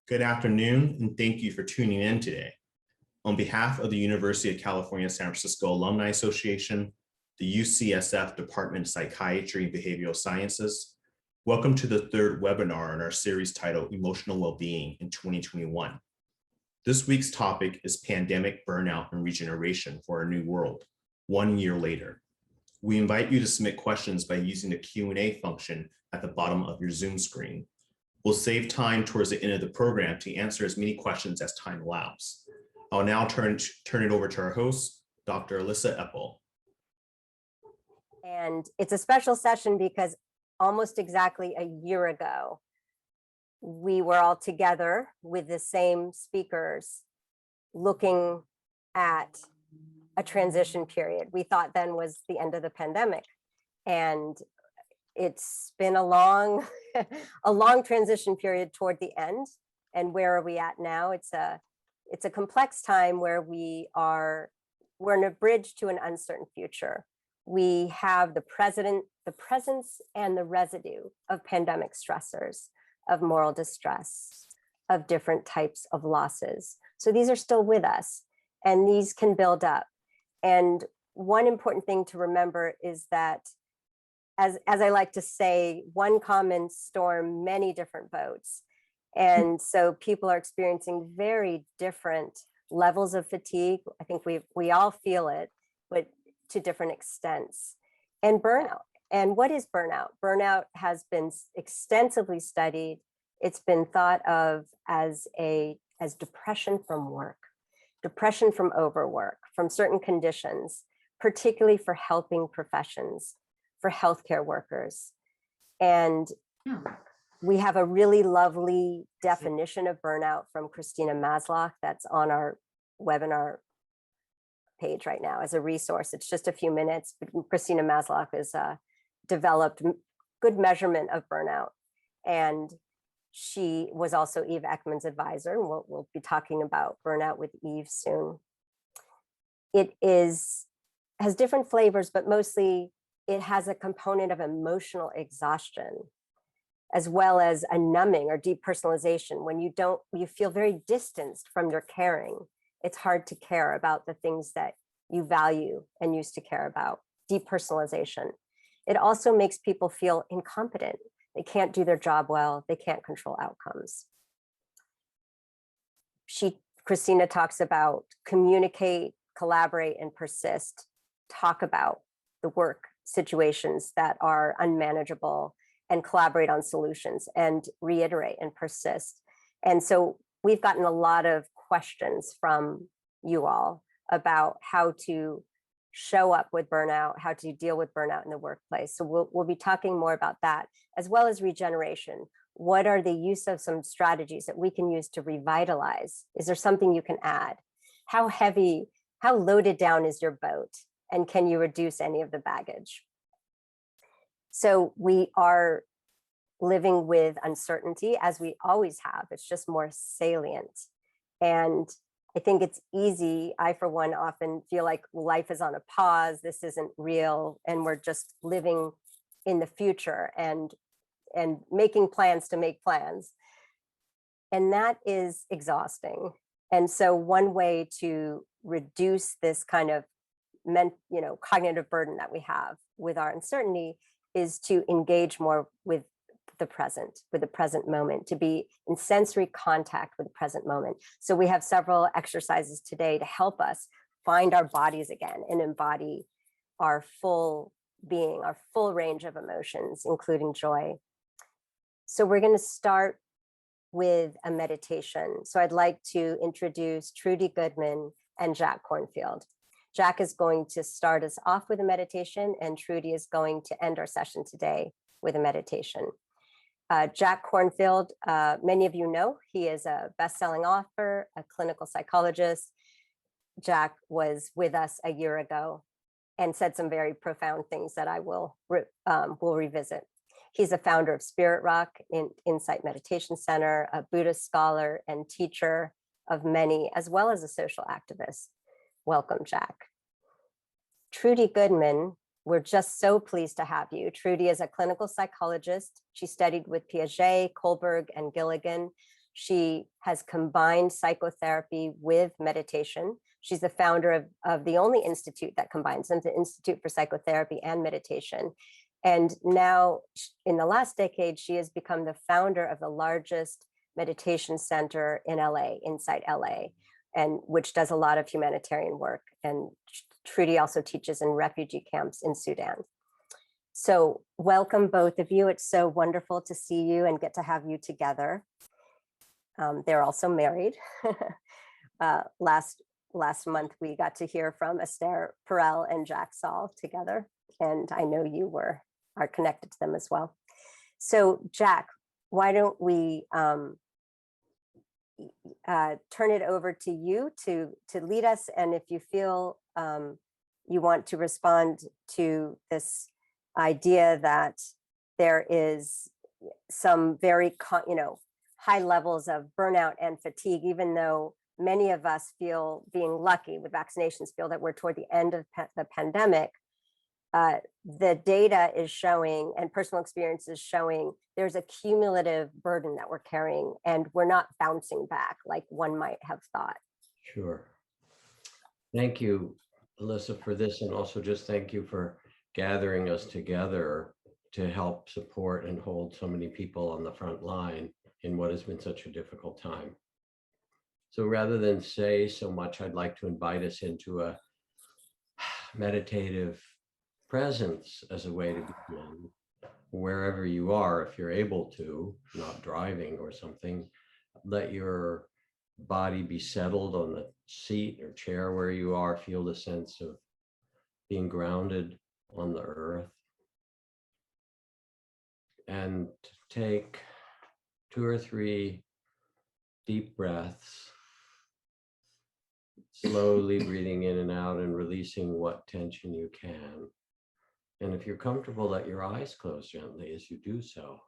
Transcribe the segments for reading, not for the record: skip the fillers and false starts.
Good afternoon, and thank you for tuning in today. On behalf of the University of California, San Francisco Alumni Association, the UCSF Department of Psychiatry and Behavioral Sciences, welcome to the third webinar in our series titled Emotional Wellbeing in 2021. This week's topic is Pandemic Burnout and Regeneration for a New World, 1 year later. We invite you to submit questions by using the Q&A function at the bottom of your Zoom screen. We'll save time towards the end of the program to answer as many questions as time allows. I'll now turn it over to our host, Dr. Alyssa Eppel. And it's a special session because almost exactly a year ago, we were all together with the same speakers looking at a transition period we thought then was the end of the pandemic. And it's been a long, a long transition period toward the end. And where are we at now? It's a complex time where we're in a bridge to an uncertain future. We have the presence and the residue of pandemic stressors, of moral distress, of different types of losses. So these are still with us, and these can build up. And one important thing to remember is that, as I like to say, one common storm, many different boats. And so people are experiencing very different levels of fatigue. I think we all feel it, but to different extents. And burnout. And what is burnout? Burnout has been extensively studied. It's been thought of as depression from work, depression from overwork, from certain conditions, particularly for helping professions, for healthcare workers. And we have a really lovely definition of burnout from Christina Masloch that's on our webinar page right now as a resource. It's just a few minutes, but Christina Masloch has developed good measurement of burnout. And she was also Eve Ekman's advisor, and we'll be talking about burnout with Eve soon. It has different flavors, but mostly it has a component of emotional exhaustion, as well as a numbing or depersonalization. When you feel very distanced from your caring, it's hard to care about the things that you value and used to care about. Depersonalization. It also makes people feel incompetent. They can't do their job well. They can't control outcomes. Christina talks about communicate, collaborate, and persist. Talk about the work situations that are unmanageable and collaborate on solutions, and reiterate and persist. And so we've gotten a lot of questions from you all about how to show up with burnout, how to deal with burnout in the workplace. So we'll be talking more about that, as well as regeneration. What are the use of some strategies that we can use to revitalize? Is there something you can add? How heavy, how loaded down is your boat? And can you reduce any of the baggage? So we are living with uncertainty, as we always have. It's just more salient. And I think it's easy. I, for one, often feel like life is on a pause. This isn't real. And we're just living in the future and making plans to make plans. And that is exhausting. And so one way to reduce this kind of cognitive burden that we have with our uncertainty is to engage more with the present moment, to be in sensory contact with the present moment. So we have several exercises today to help us find our bodies again and embody our full being, our full range of emotions, including joy. So we're going to start with a meditation. So I'd like to introduce Trudy Goodman and Jack Kornfield. Jack is going to start us off with a meditation, and Trudy is going to end our session today with a meditation. Jack Kornfield, many of you know, he is a best-selling author, a clinical psychologist. Jack was with us a year ago and said some very profound things that I will revisit. He's a founder of Spirit Rock Insight Meditation Center, a Buddhist scholar and teacher of many, as well as a social activist. Welcome, Jack. Trudy Goodman, we're just so pleased to have you. Trudy is a clinical psychologist. She studied with Piaget, Kohlberg, and Gilligan. She has combined psychotherapy with meditation. She's the founder of the only institute that combines them, the Institute for Psychotherapy and Meditation. And now, in the last decade, she has become the founder of the largest meditation center in LA, InsightLA, and which does a lot of humanitarian work. And Trudy also teaches in refugee camps in Sudan. So welcome, both of you. It's so wonderful to see you and get to have you together. They're also married. Last month, we got to hear from Esther Perel and Jack Saul together, and I know you are connected to them as well. So Jack, why don't we turn it over to you to lead us, and if you feel you want to respond to this idea that there is some very high levels of burnout and fatigue, even though many of us feel, being lucky with vaccinations, feel that we're toward the end of the pandemic. The data is showing, and personal experience is showing, there's a cumulative burden that we're carrying, and we're not bouncing back like one might have thought. Sure. Thank you, Alyssa, for this, and also just thank you for gathering us together to help support and hold so many people on the front line in what has been such a difficult time. So rather than say so much, I'd like to invite us into a meditative presence as a way to begin. Wherever you are, if you're able to, not driving or something, let your body be settled on the seat or chair where you are. Feel the sense of being grounded on the earth. And take 2 or 3 deep breaths, slowly breathing in and out and releasing what tension you can. And if you're comfortable, let your eyes close gently as you do so.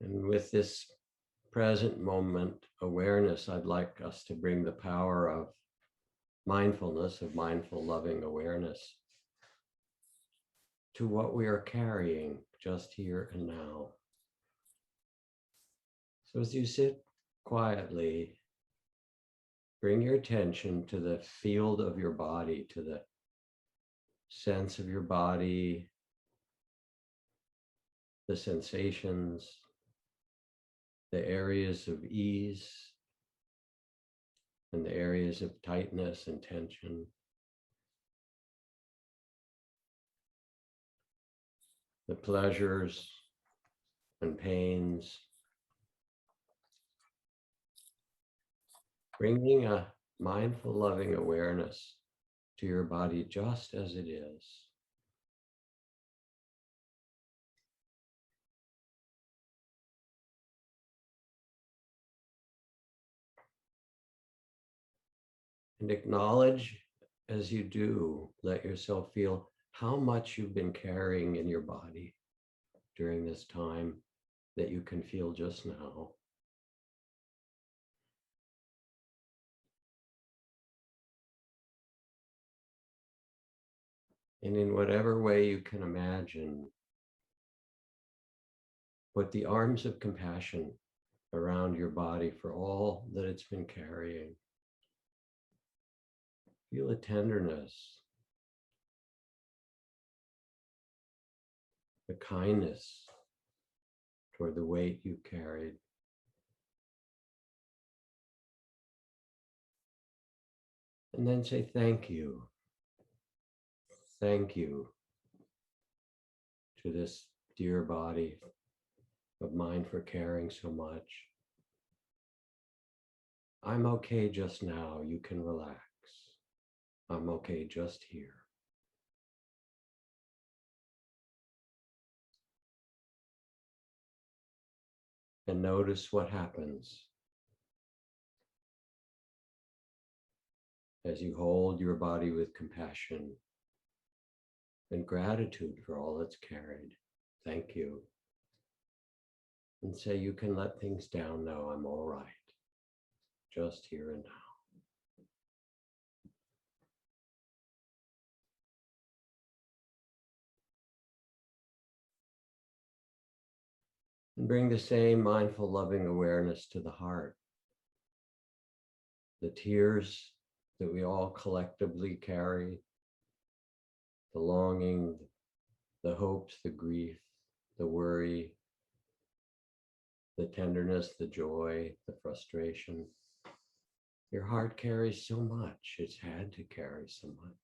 And with this present moment awareness, I'd like us to bring the power of mindfulness, of mindful, loving awareness to what we are carrying just here and now. So as you sit quietly, bring your attention to the field of your body, to the sense of your body, the sensations, the areas of ease, and the areas of tightness and tension. The pleasures and pains. Bringing a mindful, loving awareness to your body just as it is. And acknowledge as you do, let yourself feel how much you've been carrying in your body during this time that you can feel just now. And in whatever way you can imagine, put the arms of compassion around your body for all that it's been carrying. Feel a tenderness, the kindness toward the weight you carried. And then say thank you. Thank you to this dear body of mine for caring so much. I'm okay just now. You can relax. I'm okay just here. And notice what happens as you hold your body with compassion and gratitude for all it's carried. Thank you. and say, you can let things down now. I'm all right. Just here and now. And bring the same mindful, loving awareness to the heart. The tears that we all collectively carry, the longing, the hopes, the grief, the worry, the tenderness, the joy, the frustration. Your heart carries so much. It's had to carry so much.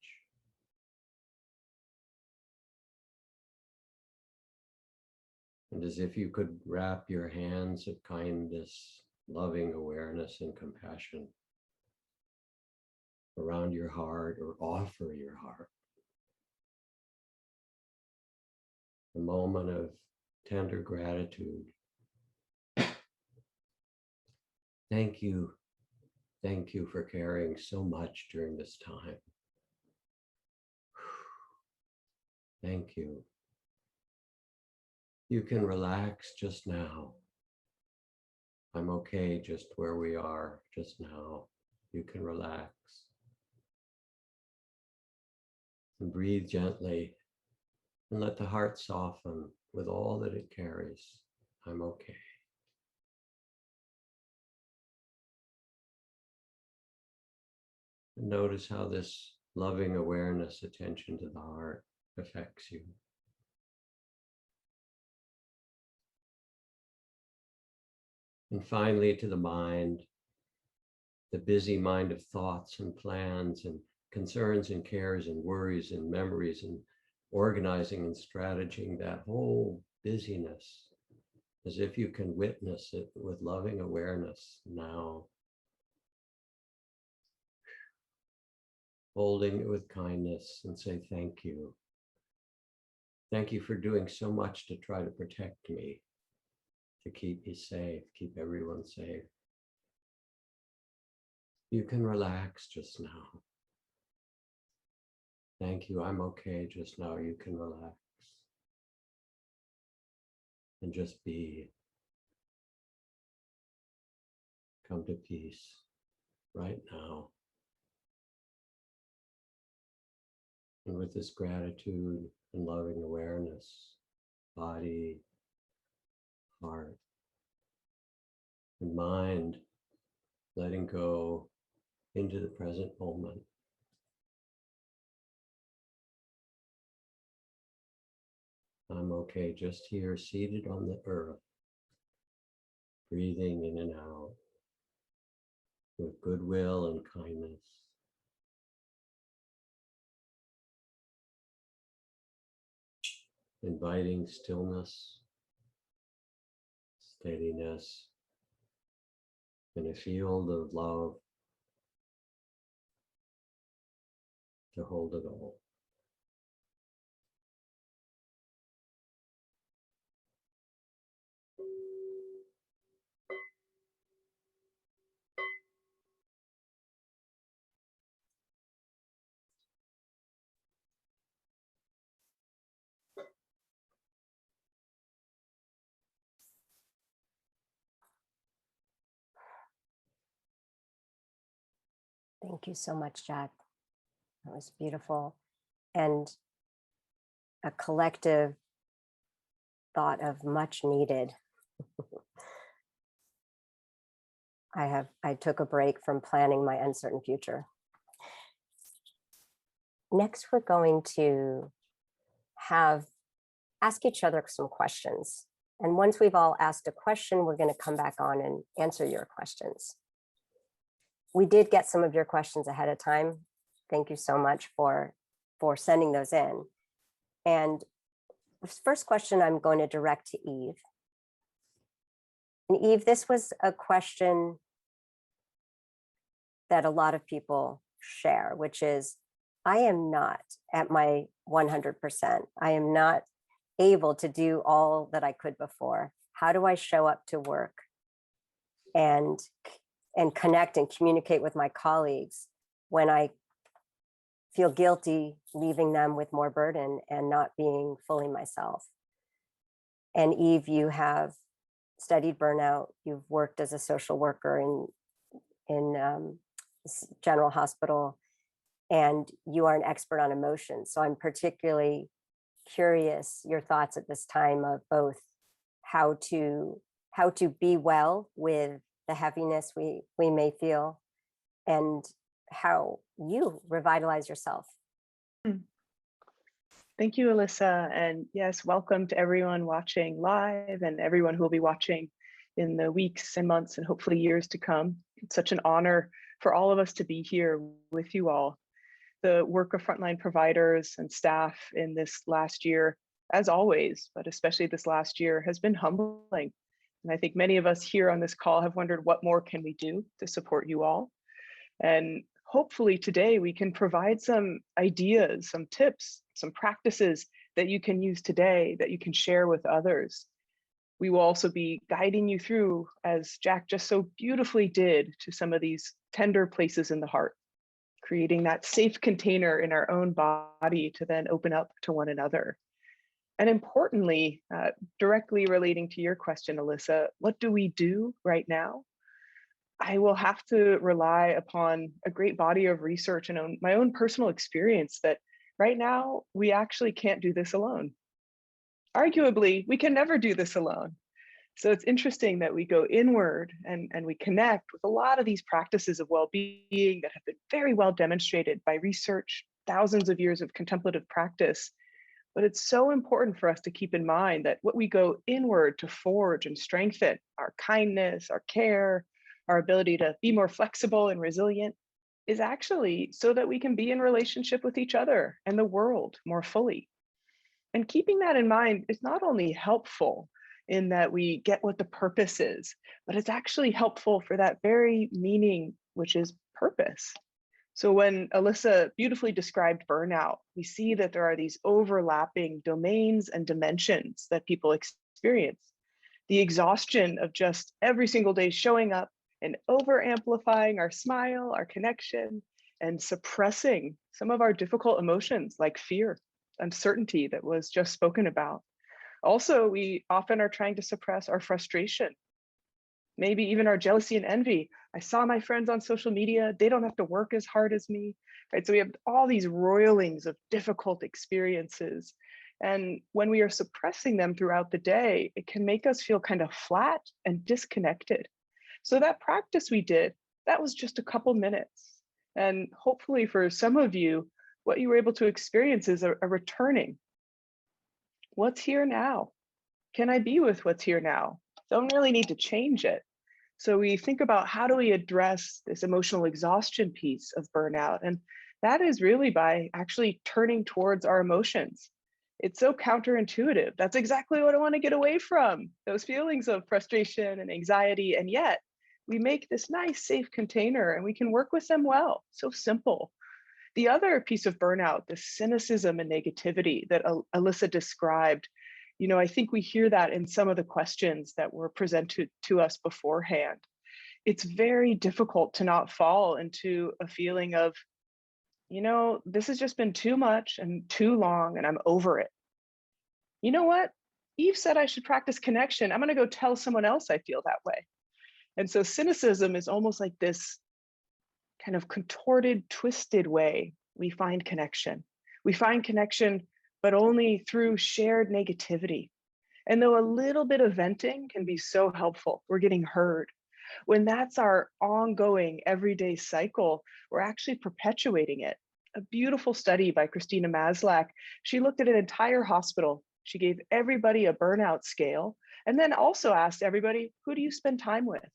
And as if you could wrap your hands of kindness, loving awareness, and compassion around your heart, or offer your heart a moment of tender gratitude. Thank you. Thank you for carrying so much during this time. Thank you. You can relax just now. I'm okay just where we are just now. You can relax. And breathe gently and let the heart soften with all that it carries. I'm okay. And notice how this loving awareness, attention to the heart, affects you. And finally, to the mind, the busy mind of thoughts and plans and concerns and cares and worries and memories and organizing and strategizing, that whole busyness, as if you can witness it with loving awareness now. Holding it with kindness and say, thank you. Thank you for doing so much to try to protect me, to keep me safe, keep everyone safe. You can relax just now. Thank you, I'm okay just now. You can relax. And just be. Come to peace right now. And with this gratitude and loving awareness, body, heart, and mind, letting go into the present moment. I'm okay just here, seated on the earth, breathing in and out with goodwill and kindness. Inviting stillness, steadiness, and a field of love to hold it all. Thank you so much, Jack. That was beautiful. And a collective thought of much needed. I took a break from planning my uncertain future. Next, we're going to ask each other some questions. And once we've all asked a question, we're going to come back on and answer your questions. We did get some of your questions ahead of time. Thank you so much for sending those in. And the first question I'm going to direct to Eve. And Eve, this was a question that a lot of people share, which is, I am not at my 100%. I am not able to do all that I could before. How do I show up to work and connect and communicate with my colleagues when I feel guilty leaving them with more burden and not being fully myself? And Eve, you have studied burnout. You've worked as a social worker in General Hospital, and you are an expert on emotions. So I'm particularly curious your thoughts at this time of both how to be well with the heaviness we may feel, and how you revitalize yourself. Thank you, Alyssa. And yes, welcome to everyone watching live and everyone who will be watching in the weeks and months and hopefully years to come. It's such an honor for all of us to be here with you all. The work of frontline providers and staff in this last year, as always, but especially this last year, has been humbling. And I think many of us here on this call have wondered, what more can we do to support you all? And hopefully today we can provide some ideas, some tips, some practices that you can use today that you can share with others. We will also be guiding you through, as Jack just so beautifully did, to some of these tender places in the heart, creating that safe container in our own body to then open up to one another. And importantly, directly relating to your question, Alyssa, what do we do right now? I will have to rely upon a great body of research and my own personal experience that right now, we actually can't do this alone. Arguably, we can never do this alone. So it's interesting that we go inward and we connect with a lot of these practices of well-being that have been very well demonstrated by research, thousands of years of contemplative practice. But it's so important for us to keep in mind that what we go inward to forge and strengthen, our kindness, our care, our ability to be more flexible and resilient, is actually so that we can be in relationship with each other and the world more fully. And keeping that in mind is not only helpful in that we get what the purpose is, but it's actually helpful for that very meaning, which is purpose. So when Alyssa beautifully described burnout, we see that there are these overlapping domains and dimensions that people experience. The exhaustion of just every single day showing up and over amplifying our smile, our connection, and suppressing some of our difficult emotions like fear, uncertainty that was just spoken about. Also, we often are trying to suppress our frustration, maybe even our jealousy and envy. I saw my friends on social media, they don't have to work as hard as me, right? So we have all these roilings of difficult experiences. And when we are suppressing them throughout the day, it can make us feel kind of flat and disconnected. So that practice we did, that was just a couple minutes. And hopefully for some of you, what you were able to experience is a returning. What's here now? Can I be with what's here now? Don't really need to change it. So we think about, how do we address this emotional exhaustion piece of burnout? And that is really by actually turning towards our emotions. It's so counterintuitive. That's exactly what I want to get away from, those feelings of frustration and anxiety. And yet we make this nice, safe container and we can work with them well. So simple. The other piece of burnout, the cynicism and negativity that Alyssa described, I think we hear that in some of the questions that were presented to us beforehand. It's very difficult to not fall into a feeling of, this has just been too much and too long and I'm over it. You know what? Eve said I should practice connection. I'm going to go tell someone else I feel that way. And so cynicism is almost like this kind of contorted, twisted way we find connection. We find connection, but only through shared negativity. And though a little bit of venting can be so helpful, we're getting heard. When that's our ongoing everyday cycle, we're actually perpetuating it. A beautiful study by Christina Maslach, she looked at an entire hospital. She gave everybody a burnout scale, and then also asked everybody, who do you spend time with?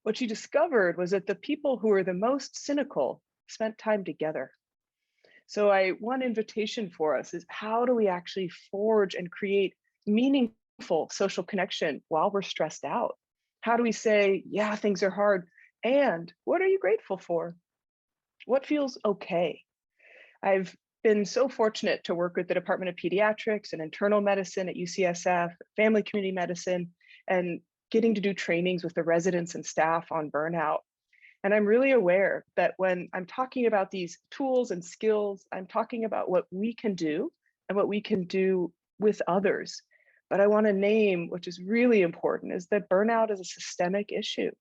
What she discovered was that the people who were the most cynical spent time together. So one invitation for us is, how do we actually forge and create meaningful social connection while we're stressed out? How do we say, yeah, things are hard, and what are you grateful for? What feels okay? I've been so fortunate to work with the Department of Pediatrics and Internal Medicine at UCSF, Family Community Medicine, and getting to do trainings with the residents and staff on burnout. And I'm really aware that when I'm talking about these tools and skills, I'm talking about what we can do and what we can do with others. But I want to name, which is really important, is that burnout is a systemic issue.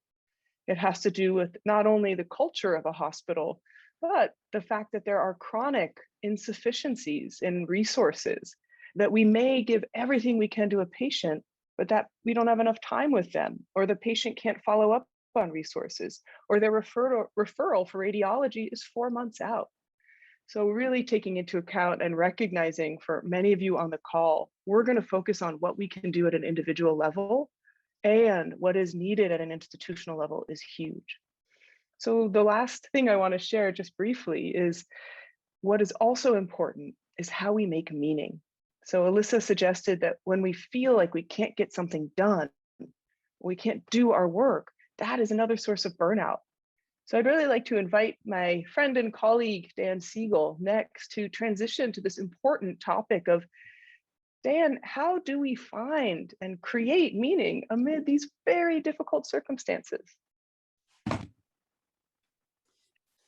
It has to do with not only the culture of a hospital, but the fact that there are chronic insufficiencies in resources, that we may give everything we can to a patient, but that we don't have enough time with them, or the patient can't follow up on resources, or their referral for radiology is 4 months out. So really taking into account and recognizing for many of you on the call, we're going to focus on what we can do at an individual level, and what is needed at an institutional level is huge. So the last thing I want to share just briefly is what is also important is how we make meaning. So Alyssa suggested that when we feel like we can't get something done, we can't do our work, that is another source of burnout. So I'd really like to invite my friend and colleague, Dan Siegel, next to transition to this important topic of, Dan, how do we find and create meaning amid these very difficult circumstances?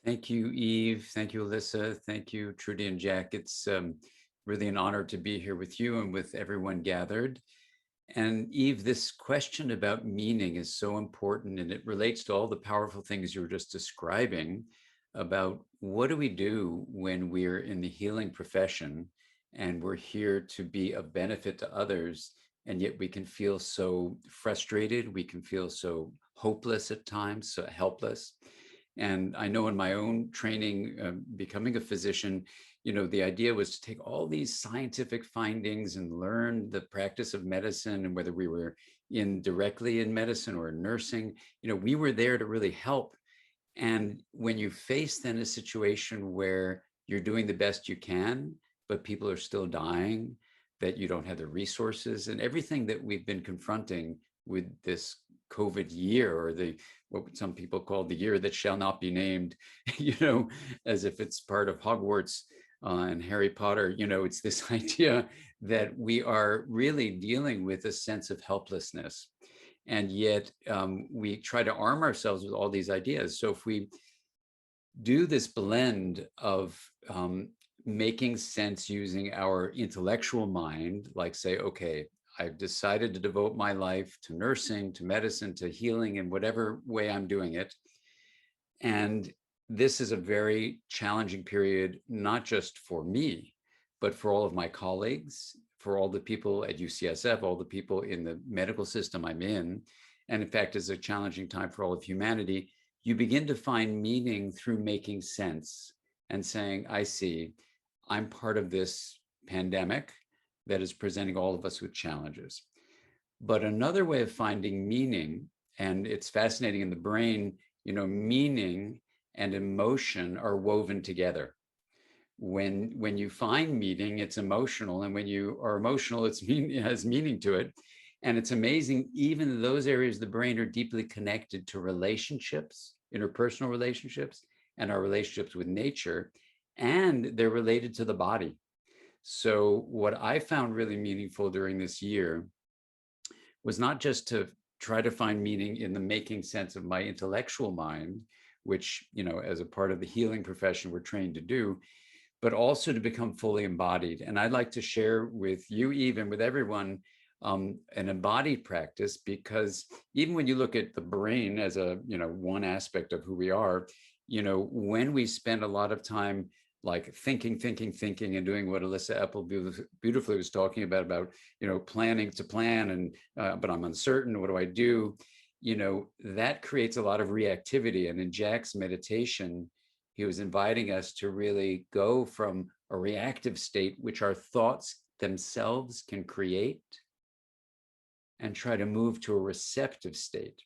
Thank you, Eve. Thank you, Alyssa. Thank you, Trudy and Jack. It's really an honor to be here with you and with everyone gathered. And Eve, this question about meaning is so important, and it relates to all the powerful things you were just describing about what do we do when we're in the healing profession and we're here to be of benefit to others, and yet we can feel so frustrated, we can feel so hopeless at times, so helpless. And I know in my own training, becoming a physician, the idea was to take all these scientific findings and learn the practice of medicine, and whether we were directly in medicine or in nursing, we were there to really help. And when you face then a situation where you're doing the best you can, but people are still dying, that you don't have the resources, and everything that we've been confronting with this COVID year, or what some people call the year that shall not be named, as if it's part of Hogwarts and Harry Potter, it's this idea that we are really dealing with a sense of helplessness. And yet we try to arm ourselves with all these ideas. So if we do this blend of making sense using our intellectual mind, like say, okay, I've decided to devote my life to nursing, to medicine, to healing in whatever way I'm doing it. And this is a very challenging period, not just for me, but for all of my colleagues, for all the people at UCSF, all the people in the medical system I'm in. And in fact, it's a challenging time for all of humanity. You begin to find meaning through making sense and saying, I see, I'm part of this pandemic that is presenting all of us with challenges. But another way of finding meaning, and it's fascinating in the brain, meaning and emotion are woven together. When you find meaning, it's emotional, and when you are emotional, it has meaning to it. And it's amazing, even those areas of the brain are deeply connected to relationships, interpersonal relationships, and our relationships with nature, and they're related to the body. So what I found really meaningful during this year was not just to try to find meaning in the making sense of my intellectual mind, which, as a part of the healing profession we're trained to do, but also to become fully embodied. And I'd like to share with you, even with everyone, an embodied practice, because even when you look at the brain as a, one aspect of who we are, when we spend a lot of time like thinking and doing what Alyssa Epple beautifully was talking about, planning to plan, and but I'm uncertain, what do I do? That creates a lot of reactivity. And in Jack's meditation, he was inviting us to really go from a reactive state, which our thoughts themselves can create, and try to move to a receptive state.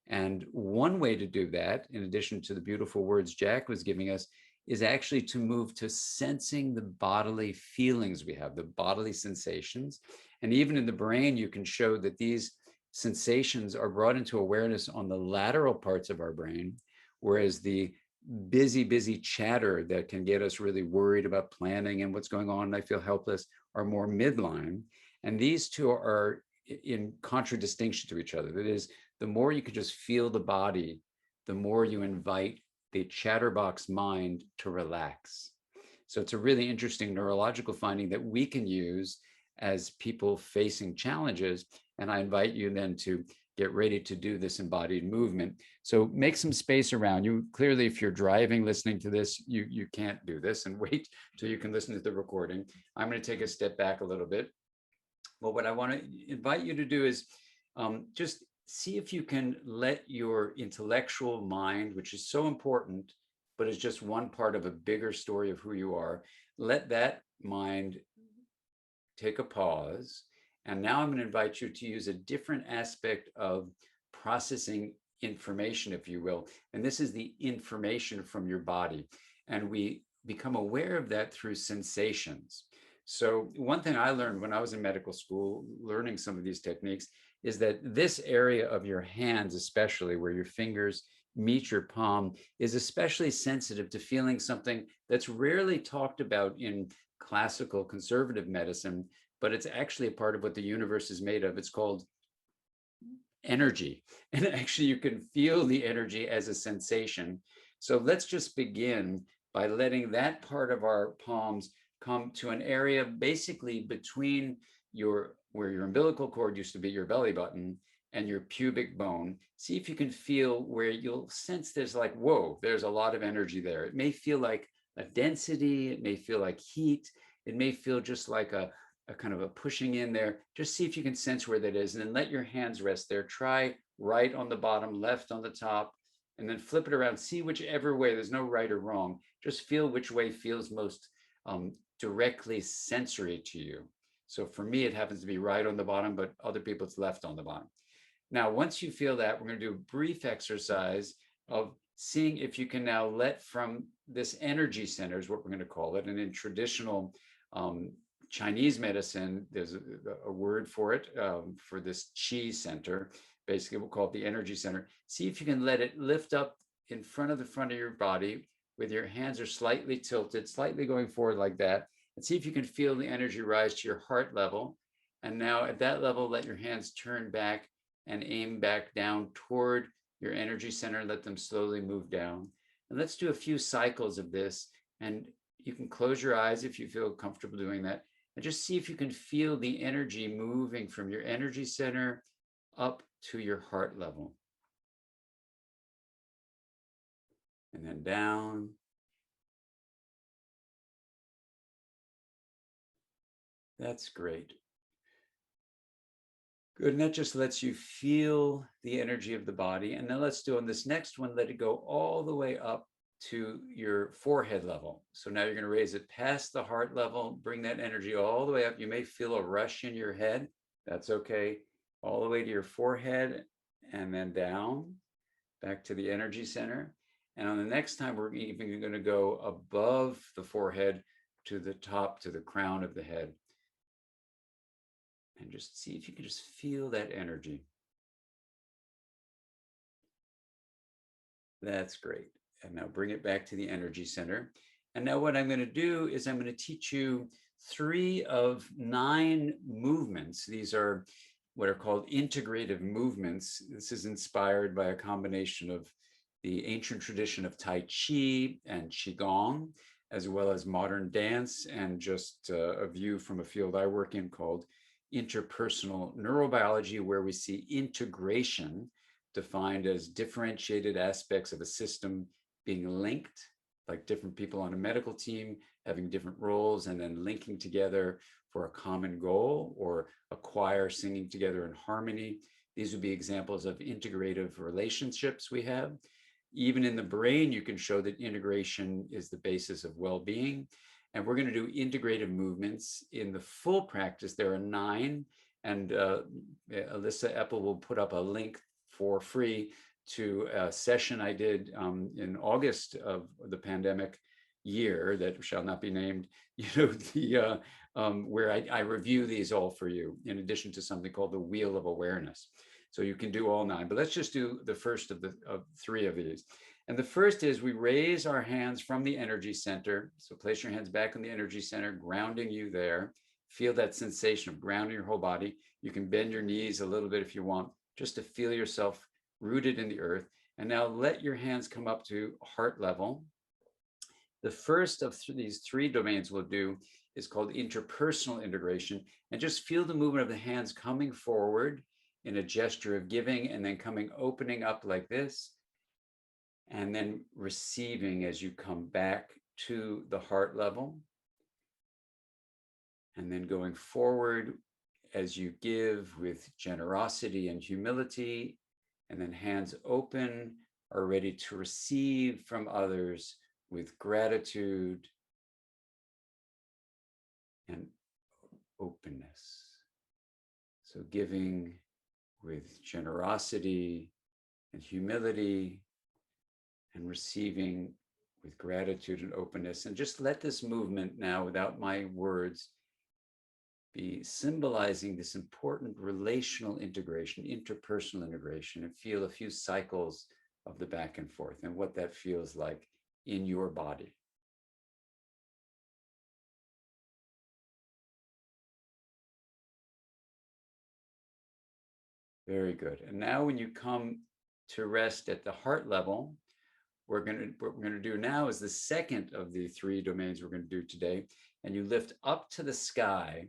And one way to do that, in addition to the beautiful words Jack was giving us, is actually to move to sensing the bodily feelings we have, the bodily sensations. And even in the brain, you can show that these sensations are brought into awareness on the lateral parts of our brain, whereas the busy chatter that can get us really worried about planning and what's going on, and I feel helpless, are more midline. And these two are in contradistinction to each other. That is, the more you can just feel the body, the more you invite the chatterbox mind to relax. So it's a really interesting neurological finding that we can use as people facing challenges. And I invite you then to get ready to do this embodied movement. So make some space around you. Clearly, if you're driving, listening to this, you can't do this, and wait till you can listen to the recording. I'm going to take a step back a little bit. Well, what I want to invite you to do is just see if you can let your intellectual mind, which is so important, but is just one part of a bigger story of who you are, let that mind take a pause. And now I'm going to invite you to use a different aspect of processing information, if you will. And this is the information from your body. And we become aware of that through sensations. So one thing I learned when I was in medical school, learning some of these techniques, is that this area of your hands, especially where your fingers meet your palm, is especially sensitive to feeling something that's rarely talked about in classical conservative medicine, but it's actually a part of what the universe is made of. It's called energy. And actually you can feel the energy as a sensation. So let's just begin by letting that part of our palms come to an area basically between where your umbilical cord used to be, your belly button, and your pubic bone. See if you can feel where you'll sense there's like, whoa, there's a lot of energy there. It may feel like a density, it may feel like heat, it may feel just like a kind of a pushing in there. Just see if you can sense where that is, and then let your hands rest there. Try right on the bottom, left on the top, and then flip it around. See whichever way, there's no right or wrong. Just feel which way feels most directly sensory to you. So for me, it happens to be right on the bottom, but other people it's left on the bottom. Now, once you feel that, we're going to do a brief exercise of seeing if you can now let from this energy center, is what we're going to call it. And in traditional Chinese medicine, there's a word for it, for this qi center. Basically, we'll call it the energy center. See if you can let it lift up in front of the front of your body with your hands are slightly tilted, slightly going forward like that. And see if you can feel the energy rise to your heart level. And now at that level, let your hands turn back and aim back down toward your energy center. Let them slowly move down. And let's do a few cycles of this. And you can close your eyes if you feel comfortable doing that. And just see if you can feel the energy moving from your energy center up to your heart level. And then down. That's great. Good, and that just lets you feel the energy of the body. And then let's do on this next one, let it go all the way up to your forehead level. So now you're going to raise it past the heart level, bring that energy all the way up. You may feel a rush in your head. That's okay. All the way to your forehead and then down, back to the energy center. And on the next time, we're even going to go above the forehead to the top, to the crown of the head. And just see if you can just feel that energy. That's great. And now bring it back to the energy center. And now what I'm going to do is I'm going to teach you 3 of 9 movements. These are what are called integrative movements. This is inspired by a combination of the ancient tradition of Tai Chi and Qigong, as well as modern dance, and just a view from a field I work in called interpersonal neurobiology, where we see integration defined as differentiated aspects of a system being linked, like different people on a medical team having different roles and then linking together for a common goal, or a choir singing together in harmony. These would be examples of integrative relationships we have. Even in the brain, you can show that integration is the basis of well-being. And we're going to do integrative movements. In the full practice, there are 9. And Alyssa Eppel will put up a link for free to a session I did in August of the pandemic year that shall not be named, where I review these all for you, in addition to something called the Wheel of Awareness. So you can do all 9, but let's just do the first of 3 of these. And the first is we raise our hands from the energy center. So place your hands back in the energy center, grounding you there. Feel that sensation of grounding your whole body. You can bend your knees a little bit if you want, just to feel yourself rooted in the earth. And now let your hands come up to heart level. The first of these 3 domains we'll do is called interpersonal integration. And just feel the movement of the hands coming forward in a gesture of giving, and then opening up like this, and then receiving as you come back to the heart level. And then going forward as you give with generosity and humility, and then hands open, are ready to receive from others with gratitude and openness. So giving with generosity and humility, and receiving with gratitude and openness. And just let this movement now, without my words, be symbolizing this important relational integration, interpersonal integration, and feel a few cycles of the back and forth and what that feels like in your body. Very good. And now when you come to rest at the heart level, what we're going to do now is the second of the 3 domains we're going to do today. And you lift up to the sky,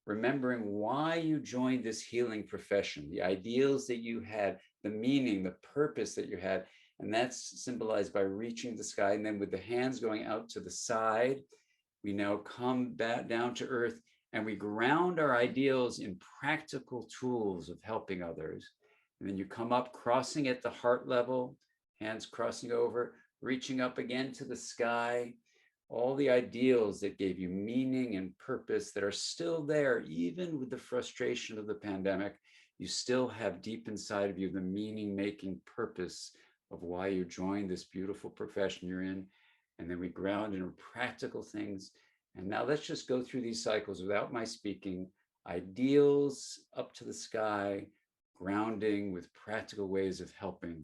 remembering why you joined this healing profession, the ideals that you had, the meaning, the purpose that you had. And that's symbolized by reaching the sky. And then with the hands going out to the side, we now come back down to earth, and we ground our ideals in practical tools of helping others. And then you come up, crossing at the heart level, hands crossing over, reaching up again to the sky, all the ideals that gave you meaning and purpose that are still there, even with the frustration of the pandemic. You still have deep inside of you the meaning-making purpose of why you joined this beautiful profession you're in. And then we ground in practical things. And now let's just go through these cycles without my speaking. Ideals up to the sky, grounding with practical ways of helping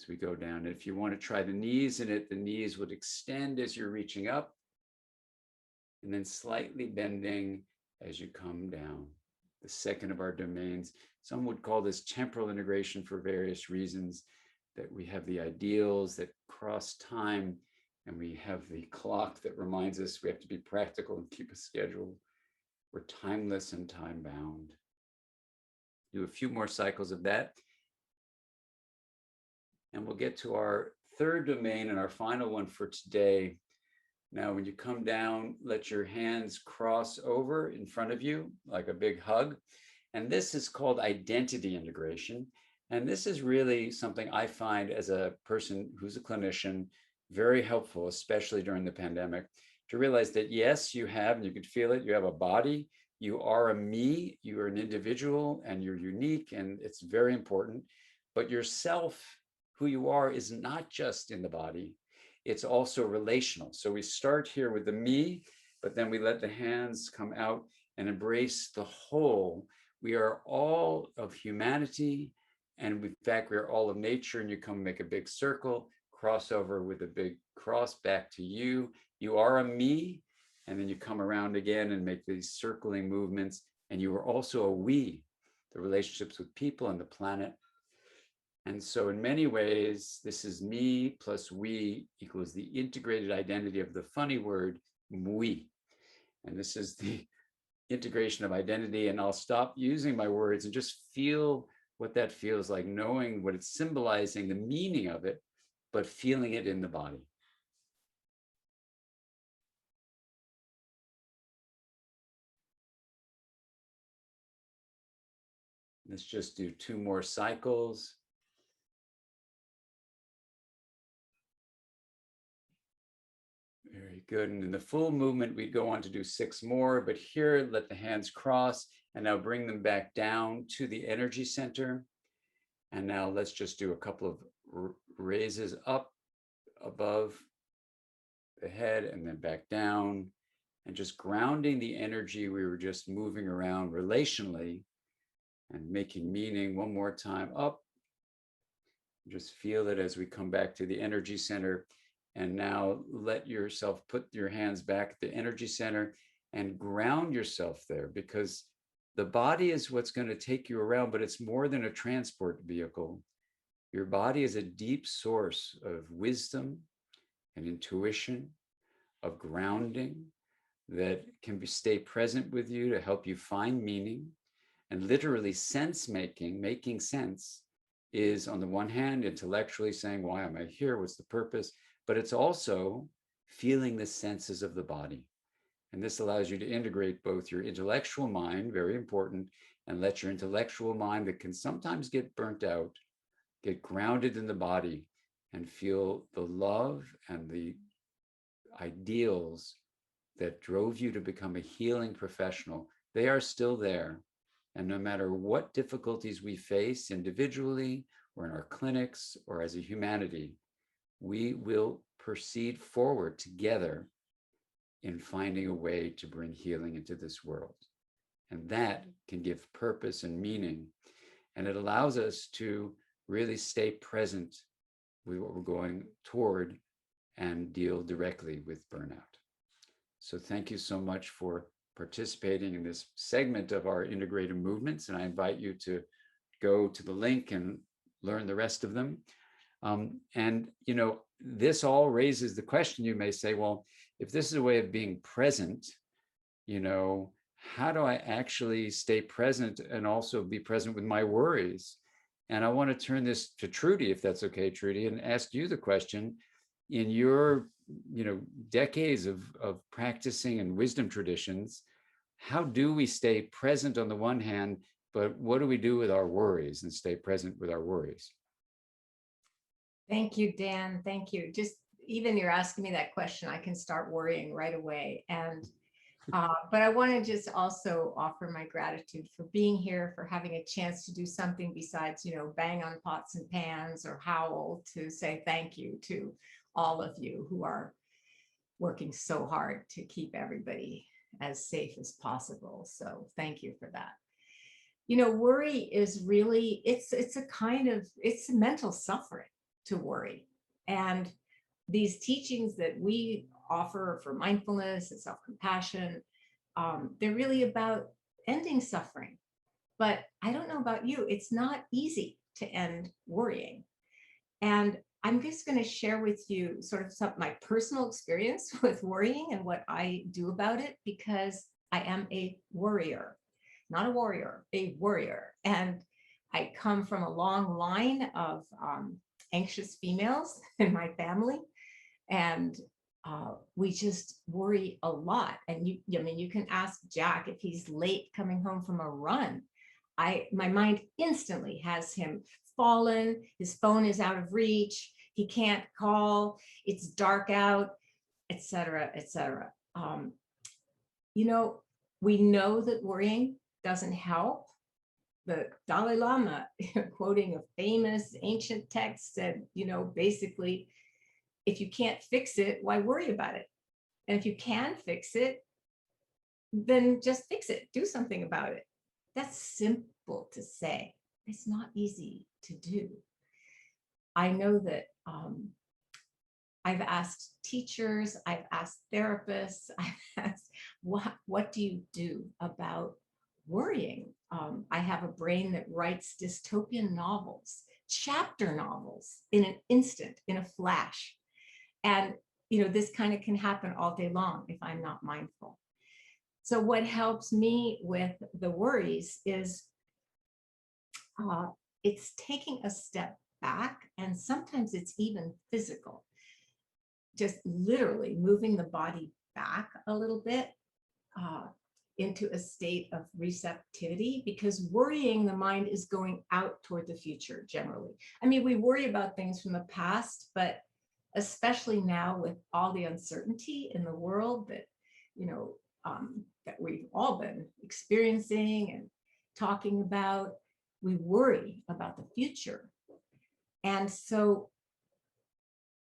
as we go down. And if you want to try the knees in it, the knees would extend as you're reaching up, and then slightly bending as you come down. The second of our domains. Some would call this temporal integration for various reasons, that we have the ideals that cross time, and we have the clock that reminds us we have to be practical and keep a schedule. We're timeless and time bound. Do a few more cycles of that. And we'll get to our third domain and our final one for today. Now, when you come down, let your hands cross over in front of you like a big hug. And this is called identity integration. And this is really something I find, as a person who's a clinician, very helpful, especially during the pandemic, to realize that yes, you have, and you could feel it, you have a body, you are a me, you are an individual, and you're unique, and it's very important. But yourself, who you are, is not just in the body, it's also relational. So we start here with the me, but then we let the hands come out and embrace the whole. We are all of humanity, and in fact, we are all of nature. And you come make a big circle, cross over with a big cross back to you. You are a me, and then you come around again and make these circling movements. And you are also a we, the relationships with people and the planet. And so in many ways, this is me plus we equals the integrated identity of the funny word, we. And this is the integration of identity. And I'll stop using my words and just feel what that feels like, knowing what it's symbolizing, the meaning of it, but feeling it in the body. Let's just do 2 more cycles. Very good. And in the full movement, we'd go on to do 6 more, but here, let the hands cross and now bring them back down to the energy center. And now let's just do a couple of raises up above the head and then back down, and just grounding the energy we were just moving around relationally and making meaning. One more time up. Just feel it as we come back to the energy center. And now let yourself put your hands back at the energy center and ground yourself there, because the body is what's going to take you around, but it's more than a transport vehicle. Your body is a deep source of wisdom and intuition, of grounding, that can stay present with you to help you find meaning. And literally sense making, making sense, is on the one hand intellectually saying, why am I here? What's the purpose? But it's also feeling the senses of the body. And this allows you to integrate both your intellectual mind, very important, and let your intellectual mind that can sometimes get burnt out, get grounded in the body and feel the love and the ideals that drove you to become a healing professional. They are still there. And no matter what difficulties we face individually or in our clinics or as a humanity, we will proceed forward together in finding a way to bring healing into this world. And that can give purpose and meaning. And it allows us to really stay present with what we're going toward and deal directly with burnout. So thank you so much for participating in this segment of our integrative movements. And I invite you to go to the link and learn the rest of them. And, you know, this all raises the question, you may say, well, if this is a way of being present, you know, how do I actually stay present and also be present with my worries? And I want to turn this to Trudy, if that's okay, Trudy, and ask you the question. In your, you know, decades of practicing and wisdom traditions, how do we stay present on the one hand, but what do we do with our worries and stay present with our worries? Thank you, Dan. Thank you. Just even you're asking me that question, I can start worrying right away. And but I want to just also offer my gratitude for being here, for having a chance to do something besides, you know, bang on pots and pans or howl, to say thank you to all of you who are working so hard to keep everybody as safe as possible. So thank you for that. You know, worry is really, it's a kind of, it's mental suffering to worry. And these teachings that we offer for mindfulness and self-compassion, they're really about ending suffering. But I don't know about you, it's not easy to end worrying. And I'm just going to share with you sort of my personal experience with worrying and what I do about it, because I am a worrier, not a warrior, a worrier. And I come from a long line of anxious females in my family. And we just worry a lot. And I mean, you can ask Jack if he's late coming home from a run. My mind instantly has him fallen, his phone is out of reach, he can't call, it's dark out, etc., etc. You know, we know that worrying doesn't help. The Dalai Lama, quoting a famous ancient text, said, you know, basically, if you can't fix it, why worry about it? And if you can fix it, then just fix it, do something about it. That's simple to say. It's not easy to do. I know that I've asked teachers, I've asked therapists, I've asked, what do you do about worrying? I have a brain that writes dystopian novels, chapter novels in an instant, in a flash. And, you know, this kind of can happen all day long if I'm not mindful. So what helps me with the worries is it's taking a step back, and sometimes it's even physical. Just literally moving the body back a little bit into a state of receptivity, because worrying, the mind is going out toward the future generally. I mean, we worry about things from the past, but especially now with all the uncertainty in the world that, you know, that we've all been experiencing and talking about, we worry about the future. And so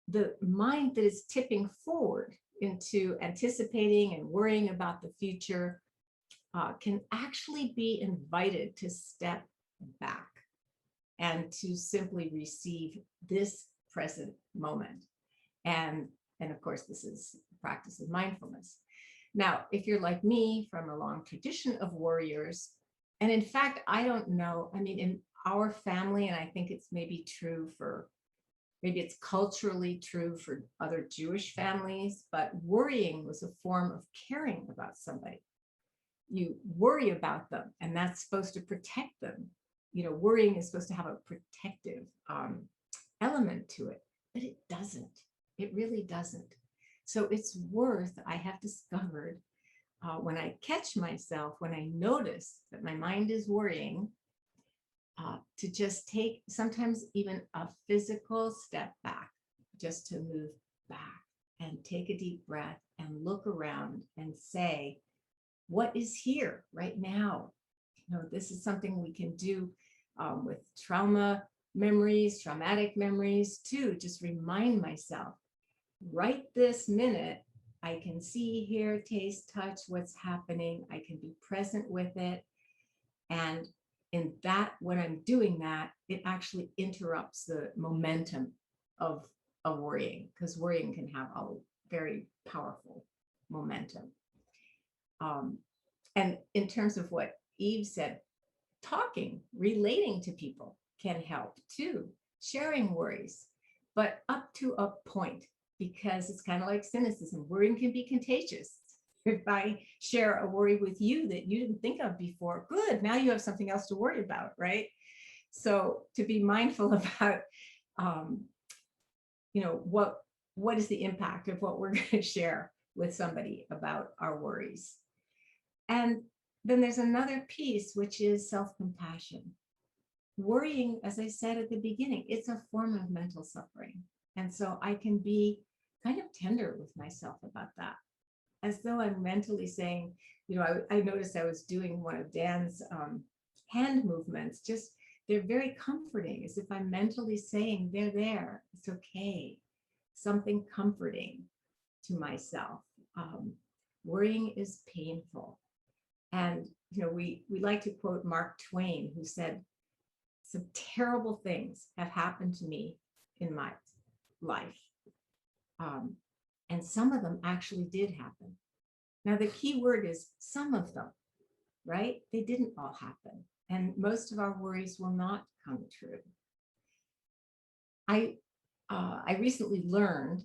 the mind that is tipping forward into anticipating and worrying about the future can actually be invited to step back and to simply receive this present moment. And of course, this is the practice of mindfulness. Now, if you're like me, from a long tradition of warriors, and in fact, I don't know, I mean, in our family, and I think it's maybe true for Maybe it's culturally true for other Jewish families, but worrying was a form of caring about somebody. You worry about them, and that's supposed to protect them. You know, worrying is supposed to have a protective element to it, but it doesn't. It really doesn't. So it's worth, I have discovered, when I catch myself, when I notice that my mind is worrying, to just take sometimes even a physical step back, just to move back and take a deep breath and look around and say, what is here right now? You know, this is something we can do with trauma memories, traumatic memories too. Just remind myself, right this minute, I can see, hear, taste, touch what's happening. I can be present with it. And in that, when I'm doing that, it actually interrupts the momentum of worrying, because worrying can have a very powerful momentum. And in terms of what Eve said, talking, relating to people can help too, sharing worries, but up to a point, because it's kind of like cynicism. Worrying can be contagious. If I share a worry with you that you didn't think of before, good, now you have something else to worry about, right? So to be mindful about, you know, what is the impact of what we're going to share with somebody about our worries. And then there's another piece, which is self-compassion. Worrying, as I said at the beginning, it's a form of mental suffering. And so I can be kind of tender with myself about that, as though I'm mentally saying, you know, I noticed I was doing one of Dan's hand movements, just, they're very comforting, as if I'm mentally saying, they're there, it's okay, something comforting to myself. Worrying is painful. And, you know, we like to quote Mark Twain, who said, some terrible things have happened to me in my life. And some of them actually did happen. Now, the key word is some of them, right? They didn't all happen. And most of our worries will not come true. I recently learned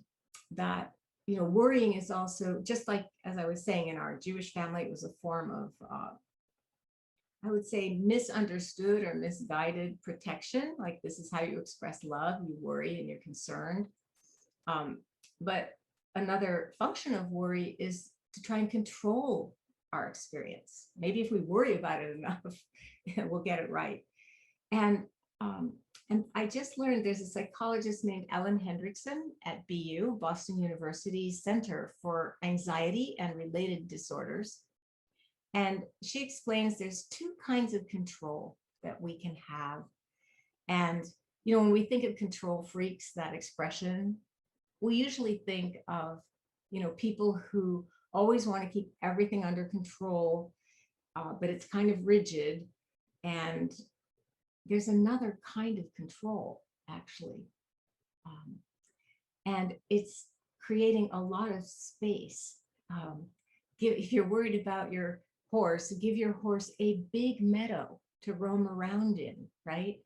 that, you know, worrying is also, just like, as I was saying, in our Jewish family, it was a form of, I would say, misunderstood or misguided protection. Like, this is how you express love, you worry and you're concerned. But another function of worry is to try and control our experience. Maybe if we worry about it enough, we'll get it right. And I just learned there's a psychologist named Ellen Hendrickson at BU, Boston University Center for Anxiety and Related Disorders. And she explains there's two kinds of control that we can have. And, you know, when we think of control freaks, that expression, we usually think of, you know, people who always want to keep everything under control, but it's kind of rigid. And there's another kind of control, actually. And it's creating a lot of space. If you're worried about your horse, give your horse a big meadow to roam around in, right?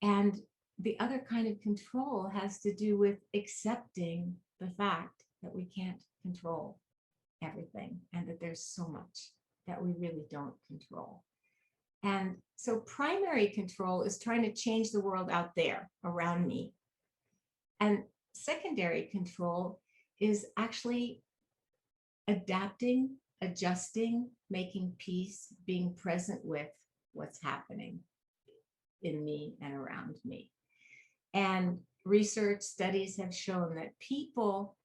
And the other kind of control has to do with accepting the fact that we can't control everything and that there's so much that we really don't control. And so primary control is trying to change the world out there around me. And secondary control is actually adapting, adjusting, making peace, being present with what's happening in me and around me. And research studies have shown that people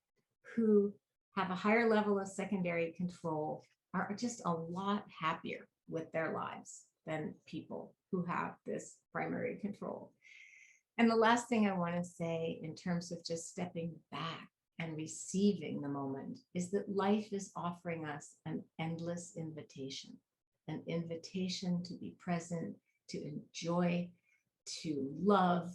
who have a higher level of secondary control are just a lot happier with their lives than people who have this primary control. And the last thing I want to say in terms of just stepping back and receiving the moment is that life is offering us an endless invitation to be present, to enjoy, to love,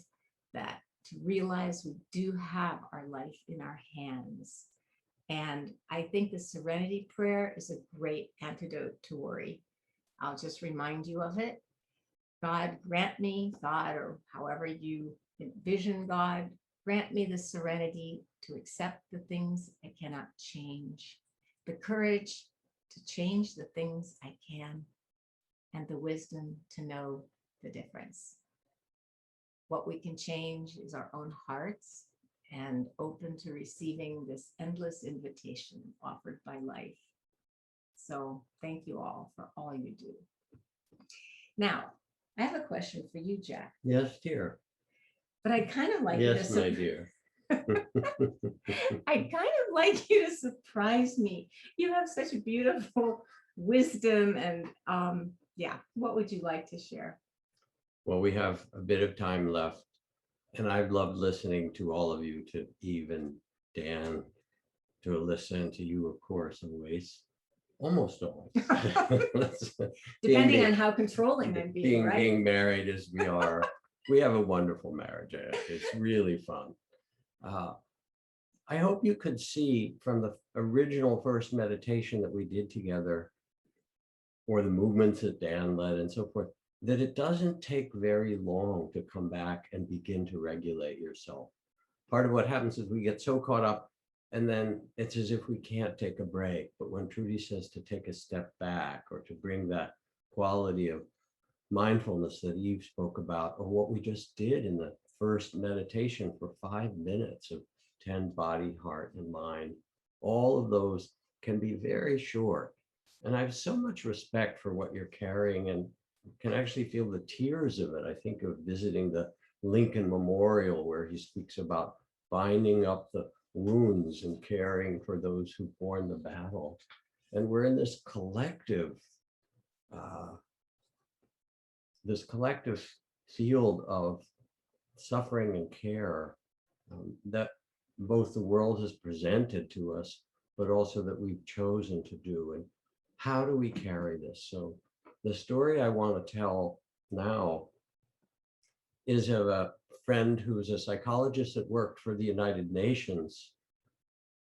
that to realize we do have our life in our hands. And I think the serenity prayer is a great antidote to worry. I'll just remind you of it. God, grant me, God, or however you envision God, Grant me the serenity to accept the things I cannot change, the courage to change the things I can, and the wisdom to know the difference. What we can change is our own hearts, and open to receiving this endless invitation offered by life. So thank you all for all you do. Now, I have a question for you, Jack, Yes, dear. but I'd kind of like you Yes, to my dear. I'd kind of like you to surprise me. You have such beautiful wisdom and yeah, what would you like to share? Well, we have a bit of time left, and I've loved listening to all of you, to Eve and Dan, to Alyssa, and to you, of course, always. Almost always. Depending on how controlling I'm being, right? Being married as we are, we have a wonderful marriage. It's really fun. I hope you could see from the original first meditation that we did together, or the movements that Dan led and so forth, that it doesn't take very long to come back and begin to regulate yourself. Part of what happens is we get so caught up, and then it's as if we can't take a break. But when Trudy says to take a step back, or to bring that quality of mindfulness that Eve spoke about, or what we just did in the first meditation for 5 minutes of 10 body, heart, and mind, all of those can be very short. And I have so much respect for what you're carrying, and can actually feel the tears of it. I think of visiting the Lincoln Memorial, where he speaks about binding up the wounds and caring for those who've borne the battle. And we're in this collective field of suffering and care that both the world has presented to us, but also that we've chosen to do. And how do we carry this? So the story I want to tell now is of a friend who was a psychologist that worked for the United Nations.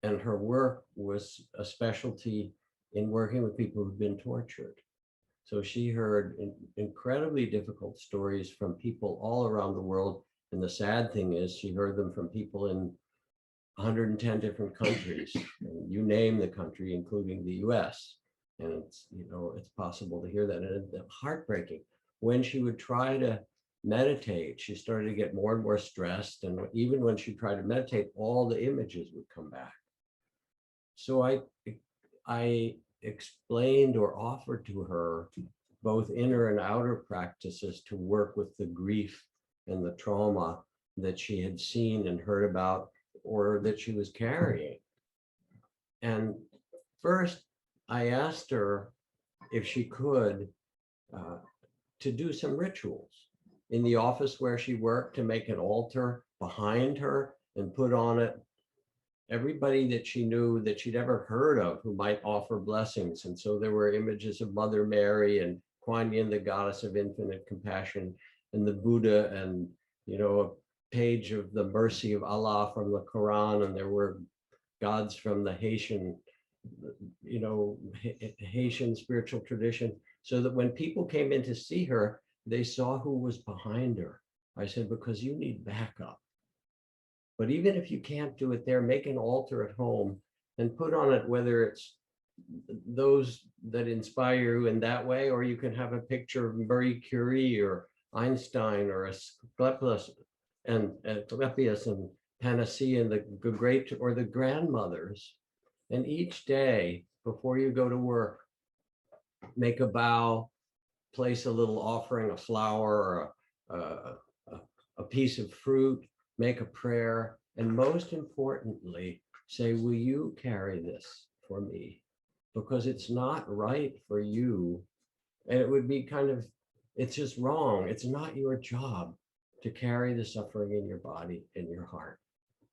And her work was a specialty in working with people who've been tortured. So she heard incredibly difficult stories from people all around the world. And the sad thing is, she heard them from people in 110 different countries. And you name the country, including the US. And it's, it's possible to hear that. And it's heartbreaking. When she would try to meditate, she started to get more and more stressed. And even when she tried to meditate, all the images would come back. So I explained or offered to her both inner and outer practices to work with the grief and the trauma that she had seen and heard about, or that she was carrying. And first, I asked her if she could to do some rituals in the office where she worked, to make an altar behind her and put on it everybody that she knew that she'd ever heard of who might offer blessings. And so there were images of Mother Mary and Kuan Yin, the goddess of infinite compassion, and the Buddha, and a page of the mercy of Allah from the Quran. And there were gods from the Haitian spiritual tradition, so that when people came in to see her, they saw who was behind her. I said, because you need backup. But even if you can't do it there, make an altar at home and put on it, whether it's those that inspire you in that way, or you can have a picture of Marie Curie or Einstein or Asclepius and Panacea and the great, or the grandmothers. And each day before you go to work, make a vow, place a little offering, a flower, or a piece of fruit, make a prayer, and most importantly, say, will you carry this for me? Because it's not right for you. And it would be it's just wrong. It's not your job to carry the suffering in your body, in your heart.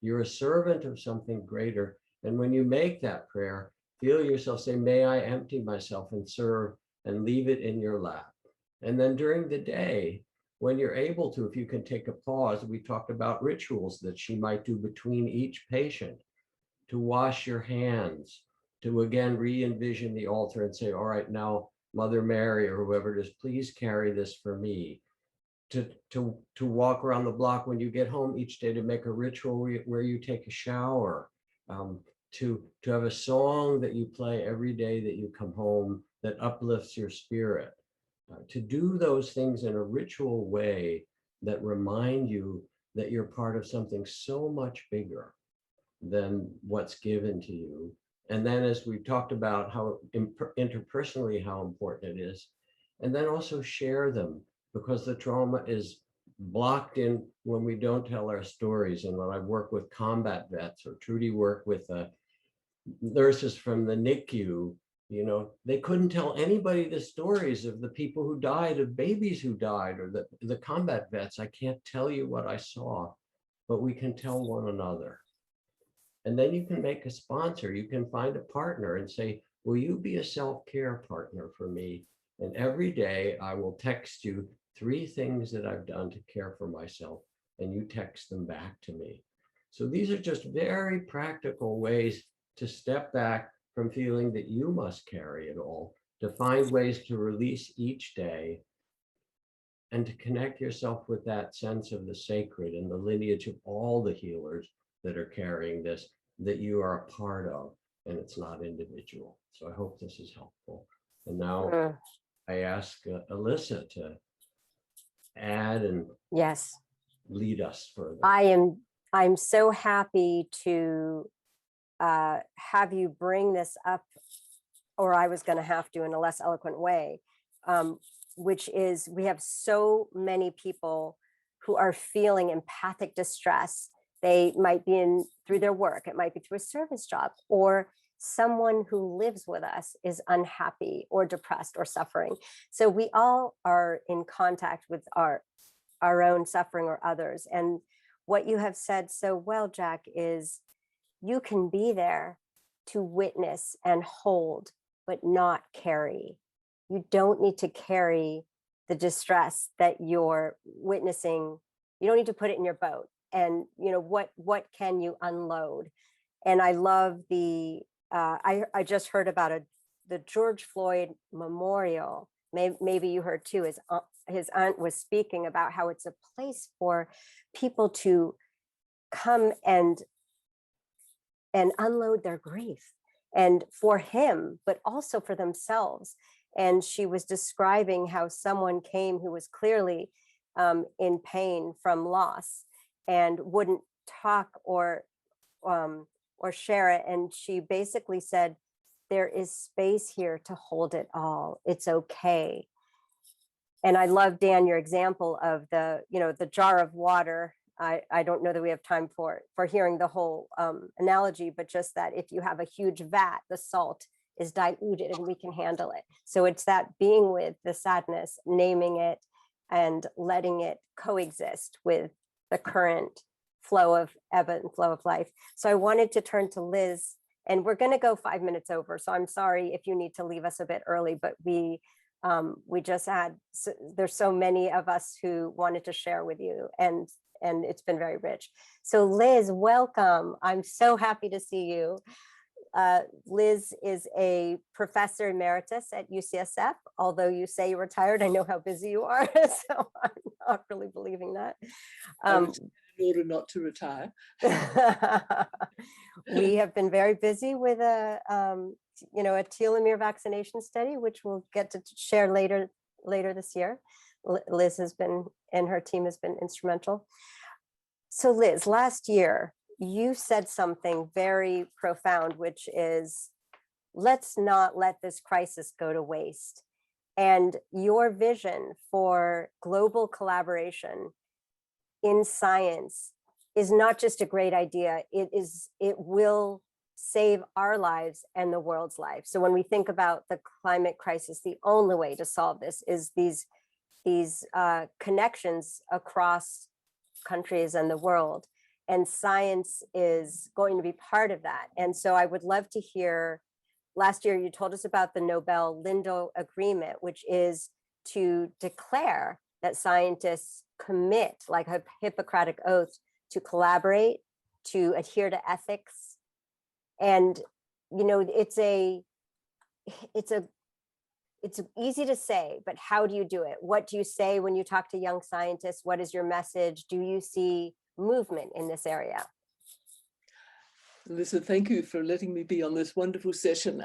You're a servant of something greater. And when you make that prayer, feel yourself say, may I empty myself and serve, and leave it in your lap. And then during the day, when you're able to, if you can take a pause, we talked about rituals that she might do between each patient, to wash your hands, to again re-envision the altar and say, all right, now, Mother Mary or whoever it is, please carry this for me. to walk around the block when you get home each day, to make a ritual where you take a shower, to have a song that you play every day that you come home that uplifts your spirit, to do those things in a ritual way that remind you that you're part of something so much bigger than what's given to you. And then, as we talked about how interpersonally how important it is, and then also share them, because the trauma is blocked in when we don't tell our stories. And when I work with combat vets, or Trudy worked with nurses from the NICU, you know, they couldn't tell anybody the stories of the people who died, of babies who died, or the combat vets. I can't tell you what I saw, but we can tell one another. And then you can make a sponsor, you can find a partner and say, will you be a self-care partner for me? And every day I will text you 3 things that I've done to care for myself, and you text them back to me. So these are just very practical ways to step back from feeling that you must carry it all, to find ways to release each day, and to connect yourself with that sense of the sacred and the lineage of all the healers that are carrying this, that you are a part of, and it's not individual. So I hope this is helpful. And now I ask Alyssa to add and Yes, lead us further. I'm so happy to have you bring this up, or I was going to have to in a less eloquent way, which is we have so many people who are feeling empathic distress. They might be through their work, it might be through a service job, or someone who lives with us is unhappy or depressed or suffering. So we all are in contact with our own suffering or others. And what you have said so well, Jack, is you can be there to witness and hold, but not carry. You don't need to carry the distress that you're witnessing. You don't need to put it in your boat. And you know what can you unload? And I love the I just heard about the George Floyd Memorial. Maybe you heard too. His aunt was speaking about how it's a place for people to come and unload their grief, and for him, but also for themselves. And she was describing how someone came who was clearly in pain from loss and wouldn't talk or share it. And she basically said, there is space here to hold it all. It's okay. And I love, Dan, your example of the jar of water. I don't know that we have time for hearing the whole analogy, but just that if you have a huge vat, the salt is diluted and we can handle it. So it's that being with the sadness, naming it, and letting it coexist with the current flow of ebb and flow of life. So I wanted to turn to Liz, and we're going to go 5 minutes over. So I'm sorry if you need to leave us a bit early, but we just had, there's so many of us who wanted to share with you, and it's been very rich. So Liz, welcome. I'm so happy to see you. Liz is a professor emeritus at UCSF. Although you say you're retired, I know how busy you are, so I'm not really believing that. In order not to retire. We have been very busy with a telomere vaccination study, which we'll get to share later this year. Liz has been, and her team has been instrumental. So Liz, last year, you said something very profound, which is, let's not let this crisis go to waste. And your vision for global collaboration in science is not just a great idea, it will save our lives and the world's life. So when we think about the climate crisis, the only way to solve this is these connections across countries and the world. And science is going to be part of that. And so I would love to hear, last year you told us about the Nobel-Lindo Agreement, which is to declare that scientists commit, like a Hippocratic oath, to collaborate, to adhere to ethics. And, it's a it's easy to say, but how do you do it? What do you say when you talk to young scientists? What is your message? Do you see movement in this area? Alyssa, thank you for letting me be on this wonderful session.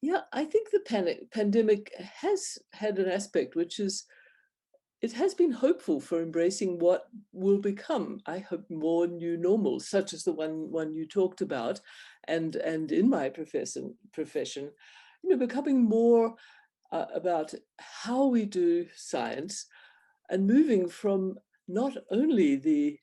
Yeah, I think the pandemic has had an aspect which is, it has been hopeful for embracing what will become, I hope, more new normals, such as the one you talked about, and in my profession, becoming more about how we do science, and moving from not only the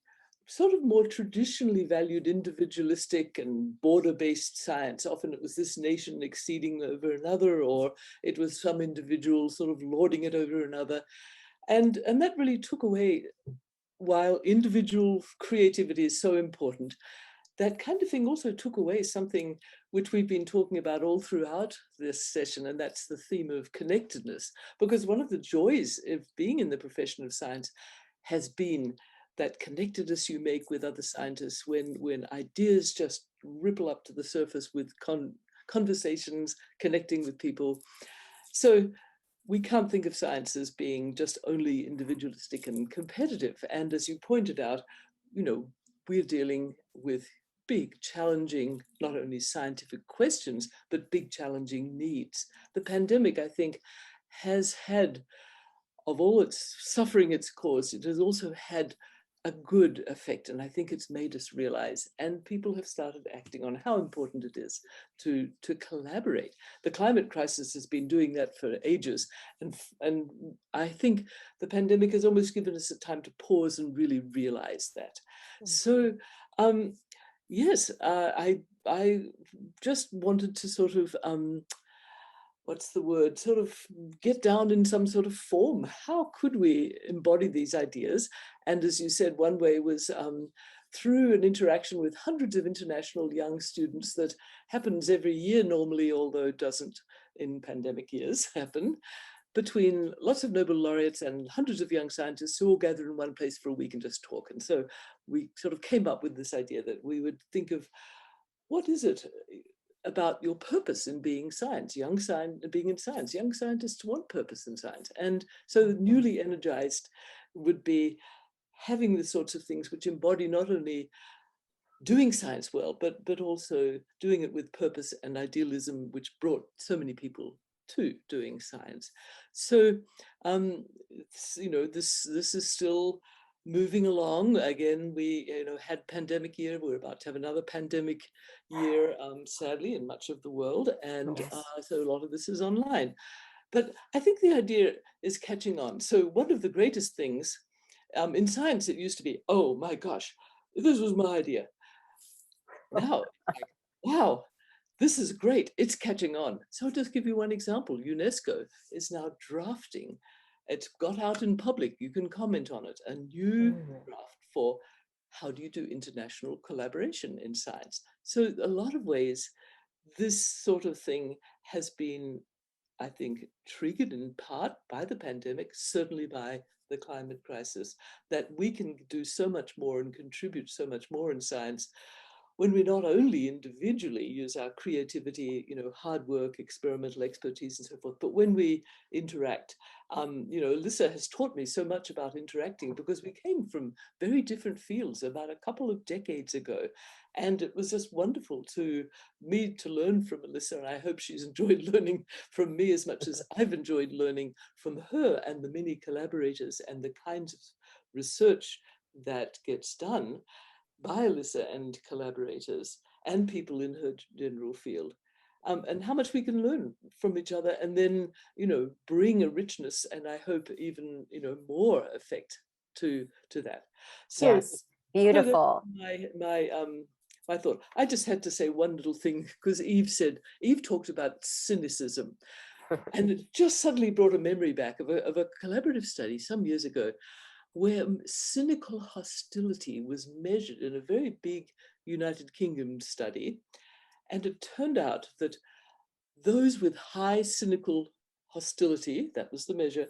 sort of more traditionally valued individualistic and border-based science. Often it was this nation exceeding over another, or it was some individual sort of lording it over another. And that really took away, while individual creativity is so important, that kind of thing also took away something which we've been talking about all throughout this session, and that's the theme of connectedness. Because one of the joys of being in the profession of science has been that connectedness you make with other scientists when ideas just ripple up to the surface with conversations, connecting with people. So we can't think of science as being just only individualistic and competitive. And as you pointed out, we're dealing with big, challenging, not only scientific questions, but big, challenging needs. The pandemic, I think, has had, of all its suffering it's caused, it has also had a good effect. And I think it's made us realize, and people have started acting on, how important it is to collaborate. The climate crisis has been doing that for ages. And I think the pandemic has almost given us a time to pause and really realize that. So, yes, I just wanted to sort of, sort of get down in some sort of form. How could we embody these ideas? And as you said, one way was through an interaction with hundreds of international young students that happens every year normally, although it doesn't in pandemic years happen, between lots of Nobel laureates and hundreds of young scientists who all gather in one place for a week and just talk. And so we sort of came up with this idea that we would think of, what is it about your purpose in being science, being in science? Young scientists want purpose in science. And so newly energized would be having the sorts of things which embody not only doing science well, but also doing it with purpose and idealism, which brought so many people to doing science. So, this is still moving along. Again, we had pandemic year. We're about to have another pandemic year, sadly, in much of the world. And so a lot of this is online. But I think the idea is catching on. So one of the greatest things in science, it used to be, oh my gosh, this was my idea. Now, wow, this is great. It's catching on. So I'll just give you one example. UNESCO is now drafting. It's got out in public. You can comment on it. A new draft for how do you do international collaboration in science. So a lot of ways, this sort of thing has been, I think, triggered in part by the pandemic, certainly by the climate crisis, that we can do so much more and contribute so much more in science when we not only individually use our creativity, hard work, experimental expertise and so forth, but when we interact. Alyssa has taught me so much about interacting because we came from very different fields about a couple of decades ago. And it was just wonderful to learn from Alyssa, and I hope she's enjoyed learning from me as much as I've enjoyed learning from her and the many collaborators and the kinds of research that gets done by Alyssa and collaborators and people in her general field, and how much we can learn from each other, and then bring a richness and I hope even more effect to that. So yes, beautiful. My thought. I just had to say one little thing because Eve talked about cynicism, and it just suddenly brought a memory back of a collaborative study some years ago, where cynical hostility was measured in a very big United Kingdom study. And it turned out that those with high cynical hostility, that was the measure,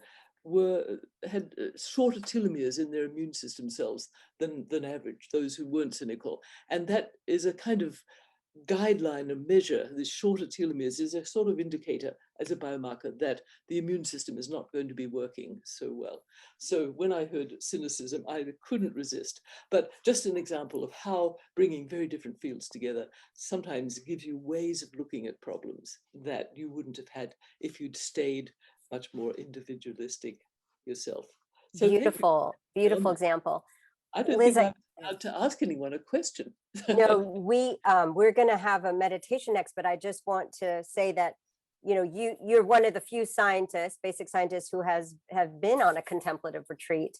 had shorter telomeres in their immune system cells than average, those who weren't cynical. And that is a kind of guideline and measure, this shorter telomeres, is a sort of indicator as a biomarker that the immune system is not going to be working so well. So when I heard cynicism, I couldn't resist. But just an example of how bringing very different fields together sometimes gives you ways of looking at problems that you wouldn't have had if you'd stayed much more individualistic yourself. So Beautiful, beautiful example. I don't Liz, think I'm allowed to ask anyone a question. no, we're going to have a meditation next, but I just want to say that, you know, you're one of the few scientists, basic scientists, who have been on a contemplative retreat,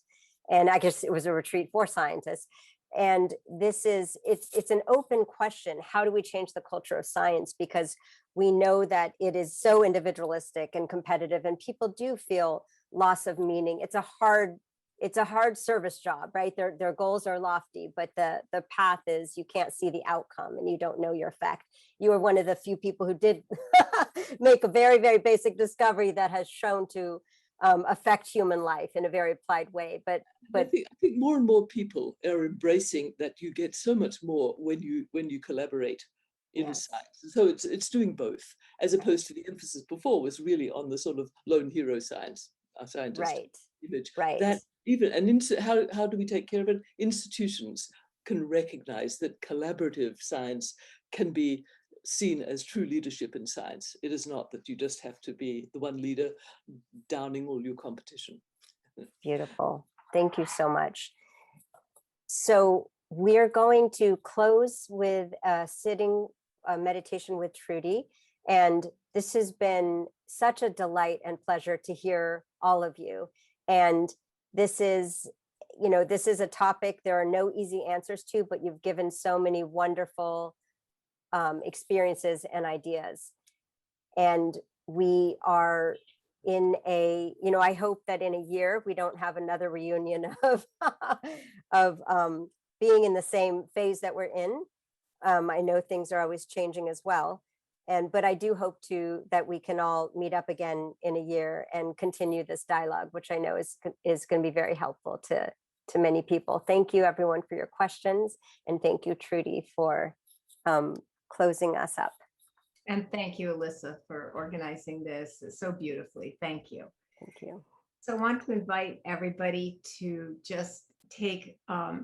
and I guess it was a retreat for scientists. And this is it's an open question. How do we change the culture of science? Because we know that it is so individualistic and competitive, and people do feel loss of meaning. It's a hard service job, right? Their goals are lofty, but the path is you can't see the outcome and you don't know your effect. You were one of the few people who did make a very, very basic discovery that has shown to affect human life in a very applied way. But I think more and more people are embracing that you get so much more when you collaborate in Yes. science. So it's doing both, as opposed to the emphasis before was really on the sort of lone hero scientist image. Right. That even how do we take care of it? Institutions can recognize that collaborative science can be seen as true leadership in science. It is not that you just have to be the one leader downing all your competition. Beautiful. Thank you so much. So we're going to close with a meditation with Trudy. And this has been such a delight and pleasure to hear all of you. And this is a topic there are no easy answers to, but you've given so many wonderful experiences and ideas. And we are in I hope that in a year we don't have another reunion of being in the same phase that we're in. I know things are always changing as well. But I do hope that we can all meet up again in a year and continue this dialogue, which I know is going to be very helpful to many people. Thank you everyone for your questions. And thank you, Trudy, for closing us up. And thank you, Alyssa, for organizing this so beautifully. Thank you. Thank you. So I want to invite everybody to just take a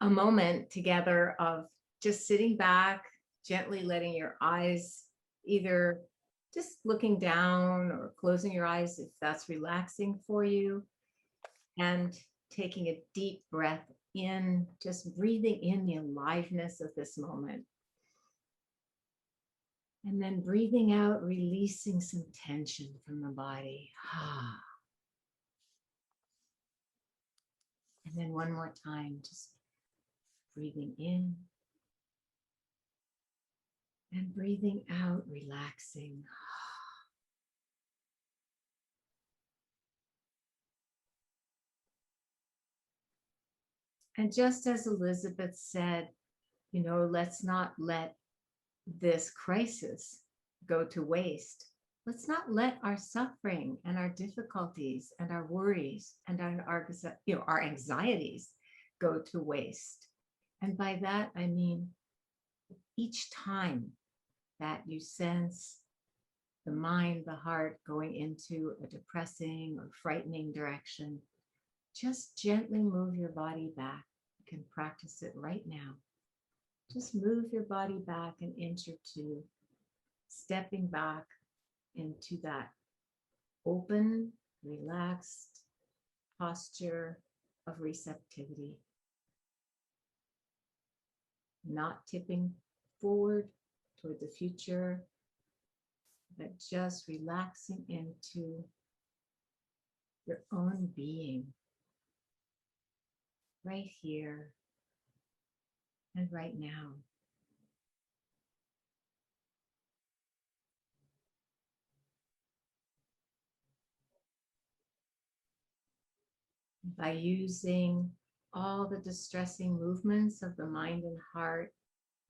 moment together of just sitting back, gently letting your eyes, either just looking down or closing your eyes if that's relaxing for you, and taking a deep breath in, just breathing in the aliveness of this moment. And then breathing out, releasing some tension from the body. And then one more time, just breathing in and breathing out, relaxing. And just as Elizabeth said, let's not let this crisis go to waste. Let's not let our suffering and our difficulties and our worries and our anxieties go to waste. And by that, I mean, each time that you sense the mind, the heart going into a depressing or frightening direction, just gently move your body back. You can practice it right now. Just move your body back an inch or two, stepping back into that open, relaxed posture of receptivity. Not tipping forward toward the future, but just relaxing into your own being right here and right now. By using all the distressing movements of the mind and heart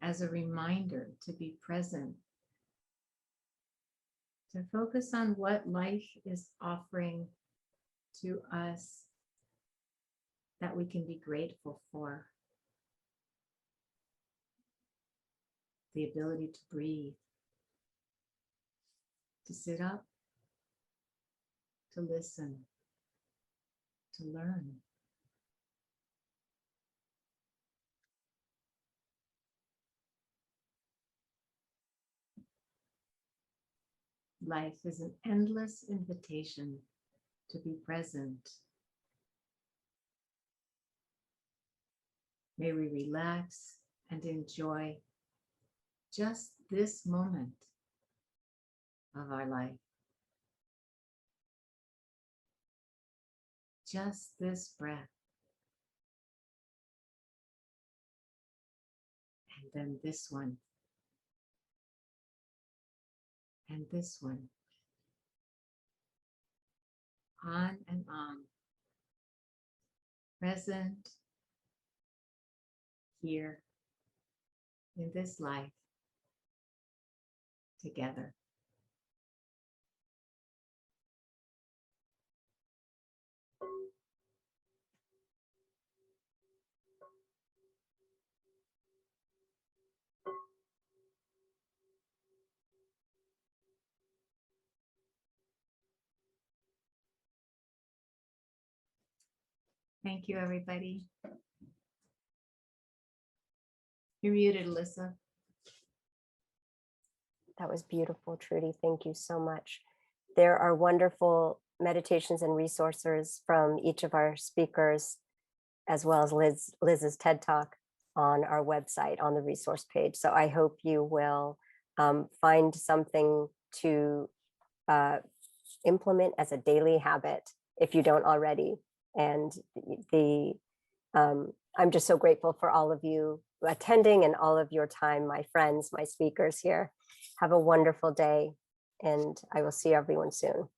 as a reminder to be present, to focus on what life is offering to us that we can be grateful for. the ability to breathe, to sit up, to listen, to learn. Life is an endless invitation to be present. May we relax and enjoy just this moment of our life. Just this breath. And then this one. And this one. On and on. Present. Here. In this life. Together. Thank you, everybody. You're muted, Alyssa. That was beautiful, Trudy. Thank you so much. There are wonderful meditations and resources from each of our speakers, as well as Liz's TED Talk on our website on the resource page. So I hope you will find something to implement as a daily habit if you don't already. And I'm just so grateful for all of you attending and all of your time, my friends, my speakers here. Have a wonderful day, and I will see everyone soon.